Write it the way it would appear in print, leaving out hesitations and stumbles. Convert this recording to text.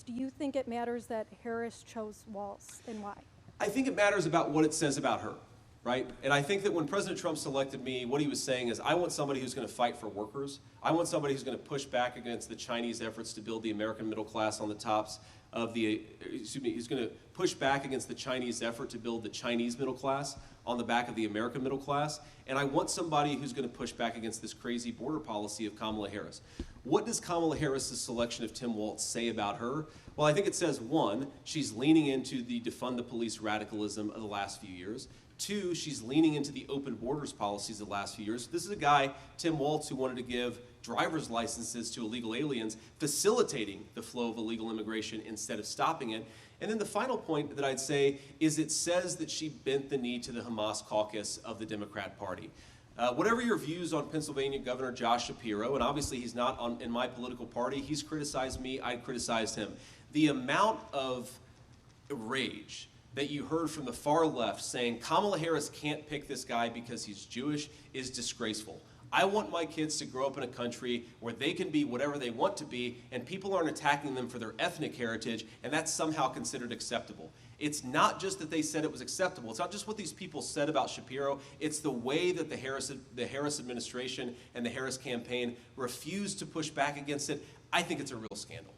Do you think it matters that Harris chose Walz, and why? I think it matters about what it says about her, right? And I think that when President Trump selected me, what he was saying is, I want somebody who's going to fight for workers. I want somebody who's going to push back against the Chinese efforts to build the American middle class on the tops of the, he's going to push back against the Chinese effort to build the Chinese middle class on the back of the American middle class. And I want somebody who's going to push back against this crazy border policy of Kamala Harris. What does Kamala Harris's selection of Tim Walz say about her? Well, I think it says, one, she's leaning into the defund the police radicalism of the last few years. Two, she's leaning into the open borders policies of the last few years. This is a guy, Tim Walz, who wanted to give driver's licenses to illegal aliens, facilitating the flow of illegal immigration instead of stopping it. And then the final point that I'd say is it says that she bent the knee to the Hamas caucus of the Democrat Party. Whatever your views on Pennsylvania Governor Josh Shapiro, and obviously he's not in my political party, he's criticized me, I criticized him. The amount of rage that you heard from the far left saying Kamala Harris can't pick this guy because he's Jewish is disgraceful. I want my kids to grow up in a country where they can be whatever they want to be, and people aren't attacking them for their ethnic heritage, and that's somehow considered acceptable. It's not just that they said it was acceptable. It's not just what these people said about Shapiro. It's the way that the Harris administration and the Harris campaign refused to push back against it. I think it's a real scandal.